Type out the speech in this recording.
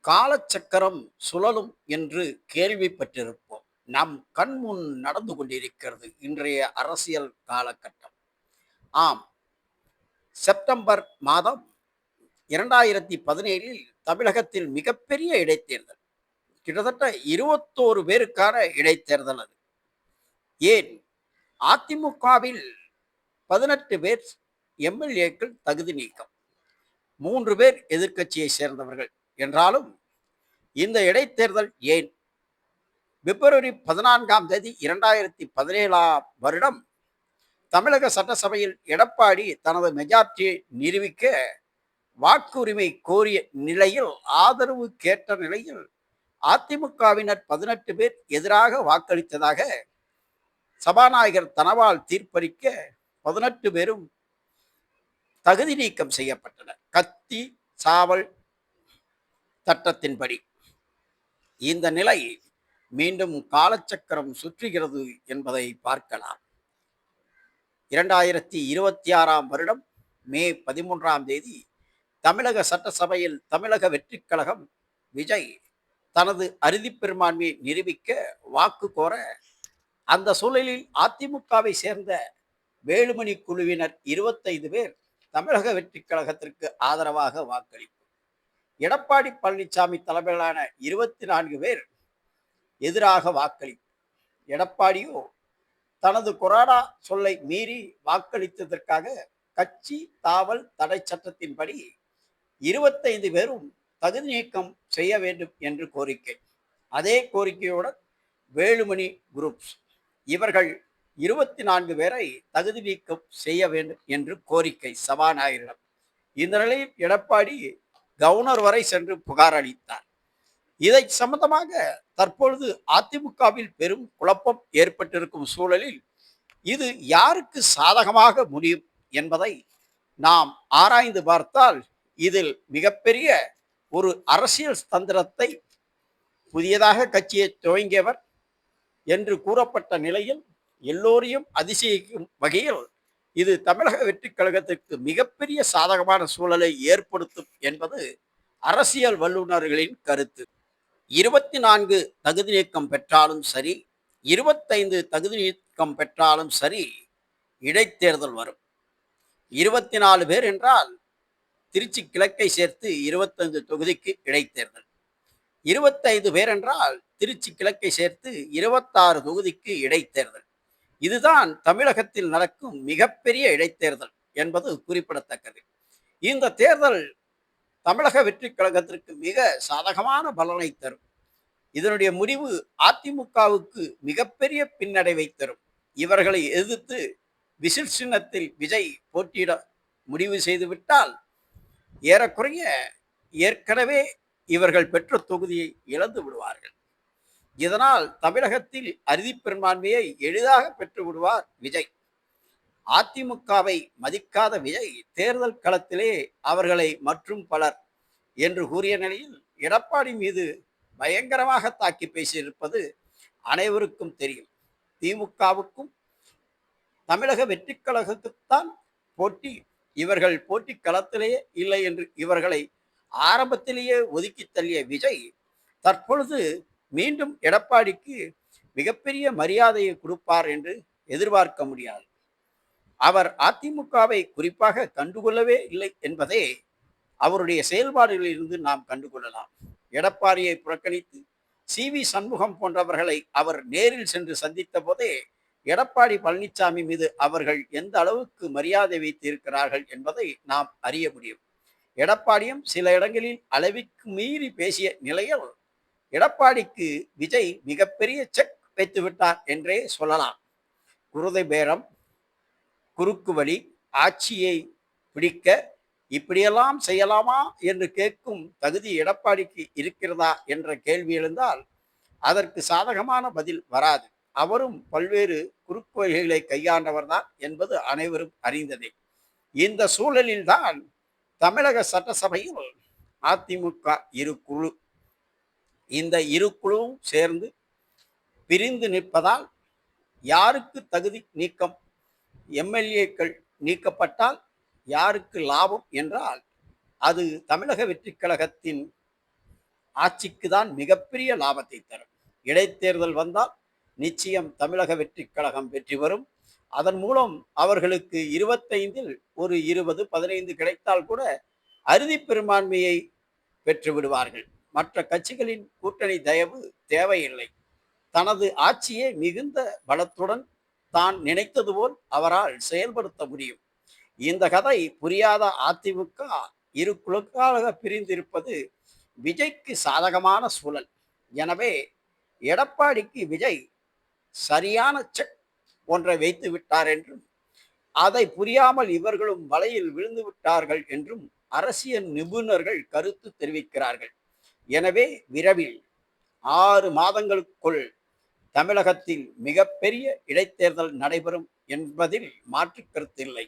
காலச்சக்கரம் சுழலும் என்று கேள்விப்பட்டிருப்போம். நம் கண்முன் நடந்து கொண்டிருக்கிறது இன்றைய அரசியல் காலகட்டம். ஆம், செப்டம்பர் மாதம் 2017இல் தமிழகத்தில் மிகப்பெரிய இடைத்தேர்தல். கிட்டத்தட்ட 21 பேருக்கான இடைத்தேர்தல் அது. ஏன், அதிமுகவில் 18 பேர் எம்எல்ஏக்கள் தகுதி நீக்கம். 3 பேர் எதிர்க்கட்சியை சேர்ந்தவர்கள் என்றாலும் இந்த இடைத்தேர்தல் ஏன்? பிப்ரவரி 14ஆம் தேதி 2017ஆம் வருடம் தமிழக சட்டசபையில் எடப்பாடி தனது மெஜாரிட்டியை நிரூபிக்க வாக்குரிமை கோரிய நிலையில், ஆதரவு கேட்ட நிலையில் அதிமுகவினர் 18 பேர் எதிராக வாக்களித்ததாக சபாநாயகர் தனபால் தீர்ப்பளிக்க 18 பேரும் தகுதி நீக்கம் செய்யப்பட்டனர். கத்தி சாவல் சட்டத்தின்படி. இந்த நிலை மீண்டும் காலச்சக்கரம் சுற்றுகிறது என்பதை பார்க்கலாம். 2026ஆம் வருடம் மே 13ஆம் தேதி தமிழக சட்டசபையில் தமிழக வெற்றிக் கழகம் விஜய் தனது அறுதி பெரும்பான்மையை நிரூபிக்க வாக்கு கோர, அந்த சூழலில் அதிமுகவை சேர்ந்த வேலுமணி குழுவினர் 25 பேர் தமிழக வெற்றிக் கழகத்திற்கு ஆதரவாக வாக்களிப்பு. எடப்பாடி பழனிசாமி தலைமையிலான 24 பேர் எதிராக வாக்களிப்பு. எடப்பாடியோ தனது கொரோனா சொல்லை மீறி வாக்களித்ததற்காக கட்சி தாவல் தடை சட்டத்தின்படி 25 பேரும் தகுதி நீக்கம் செய்ய வேண்டும் என்று கோரிக்கை. அதே கோரிக்கையுடன் வேலுமணி குரூப்ஸ் இவர்கள் 24 பேரை தகுதி நீக்கம் செய்ய வேண்டும் என்று கோரிக்கை சபாநாயகரிடம். இந்த நிலையில் எடப்பாடி கவர்னர் வரை சென்று புகார் அளித்தார். இதை சம்பந்தமாக தற்பொழுது அதிமுகவில் பெரும் குழப்பம் ஏற்பட்டிருக்கும் சூழலில் இது யாருக்கு சாதகமாக முடியும் என்பதை நாம் ஆராய்ந்து பார்த்தால், இதில் மிகப்பெரிய ஒரு அரசியல் தந்திரத்தை புதியதாக கட்சியை துவங்கியவர் என்று கூறப்பட்ட நிலையில் எல்லோரையும் அதிசயிக்கும் வகையில் இது தமிழக வெற்றிக் கழகத்திற்கு மிகப்பெரிய சாதகமான சூழலை ஏற்படுத்தும் என்பது அரசியல் வல்லுநர்களின் கருத்து. 24 தகுதி நீக்கம் பெற்றாலும் சரி, 25 தகுதி நீக்கம் பெற்றாலும் சரி, இடைத்தேர்தல் வரும். 24 பேர் என்றால் திருச்சி கிழக்கை சேர்த்து 25 தொகுதிக்கு இடைத்தேர்தல். 25 பேர் என்றால் திருச்சி கிழக்கை சேர்த்து 26 தொகுதிக்கு இடைத்தேர்தல். இதுதான் தமிழகத்தில் நடக்கும் மிகப்பெரிய இடைத்தேர்தல் என்பது குறிப்பிடத்தக்கது. இந்த தேர்தல் தமிழக வெற்றிக் கழகத்திற்கு மிக சாதகமான பலனை தரும். இதனுடைய முடிவு அதிமுகவுக்கு மிகப்பெரிய பின்னடைவை தரும். இவர்களை எதிர்த்து விசில் சின்னத்தில் விஜய் போட்டியிட முடிவு செய்துவிட்டால் ஏறக்குறைய ஏற்கனவே இவர்கள் பெற்ற தொகுதியை இழந்து விடுவார்கள். இதனால் தமிழகத்தில் அறுதி பெரும்பான்மையை எளிதாக பெற்று விடுவார் விஜய். அதிமுகவை மதிக்காத விஜய் தேர்தல் களத்திலே அவர்களை மற்றும் பலர் என்று கூறிய நிலையில் எடப்பாடி மீது பயங்கரமாக தாக்கி பேசியிருப்பது அனைவருக்கும் தெரியும். திமுகவுக்கும் தமிழக வெற்றிக் கழகத்துக்குத்தான் போட்டி. இவர்கள் போட்டி களத்திலேயே இல்லை என்று இவர்களை ஆரம்பத்திலேயே ஒதுக்கி தள்ளிய விஜய் தற்பொழுது மீண்டும் எடப்பாடிக்கு மிகப்பெரிய மரியாதையை கொடுப்பார் என்று எதிர்பார்க்க முடியாது. அவர் அதிமுகவை குறிப்பாக கண்டுகொள்ளவே இல்லை என்பதே அவருடைய செயல்பாடுகளில் இருந்து நாம் கண்டுகொள்ளலாம். எடப்பாடியை புறக்கணித்து சி.வி. சண்முகம் போன்றவர்களை அவர் நேரில் சென்று சந்தித்த போதே எடப்பாடி பழனிசாமி மீது அவர்கள் எந்த அளவுக்கு மரியாதை வைத்திருக்கிறார்கள் என்பதை நாம் அறிய முடியும். எடப்பாடியும் சில இடங்களில் அளவிற்கு மீறி பேசிய நிலையில் எடப்பாடிக்கு விஜய் மிகப்பெரிய செக் வைத்து விட்டார் என்றே சொல்லலாம். குருதை பேரம், குறுக்கு வழி, ஆட்சியை பிடிக்க இப்படியெல்லாம் செய்யலாமா என்று கேட்கும் தகுதி எடப்பாடிக்கு இருக்கிறதா என்ற கேள்வி எழுந்தால் அதற்கு சாதகமான பதில் வராது. அவரும் பல்வேறு குறுக்கு வழிகளை கையாண்டவர் தான் என்பது அனைவரும் அறிந்ததே. இந்த சூழலில்தான் தமிழக சட்டசபையில் அதிமுக இரு குழு, இந்த இரு குழுவும் சேர்ந்து பிரிந்து நிற்பதால் யாருக்கு தகுதி நீக்கம், எம்எல்ஏக்கள் நீக்கப்பட்டால் யாருக்கு லாபம் என்றால் அது தமிழக வெற்றிக் கழகத்தின் ஆட்சிக்கு தான் மிகப்பெரிய லாபத்தை தரும். இடைத்தேர்தல் வந்தால் நிச்சயம் தமிழக வெற்றிக் கழகம் வெற்றி பெறும். அதன் மூலம் அவர்களுக்கு 25ல் ஒரு 20, 15 கிடைத்தால் கூட அறுதி பெரும்பான்மையை பெற்று விடுவார்கள். மற்ற கட்சிகளின் கூட்டணி தயவு தேவையில்லை. தனது ஆட்சியை மிகுந்த பலத்துடன் தான் நினைத்தது போல் அவரால் செயல்படுத்த முடியும். இந்த கதை புரியாத அதிமுக இரு குழுக்களாக பிரிந்திருப்பது விஜய்க்கு சாதகமான சூழல். எனவே எடப்பாடிக்கு விஜய் சரியான செக் ஒன்றை வைத்து விட்டார் என்றும், அதை புரியாமல் இவர்களும் வலையில் விழுந்து விட்டார்கள் என்றும் அரசியல் நிபுணர்கள் கருத்து தெரிவிக்கிறார்கள். எனவே விரைவில் 6 மாதங்களுக்குள் தமிழகத்தில் மிகப்பெரிய இடைத்தேர்தல் நடைபெறும் என்பதில் மாற்று கருத்தில்லை.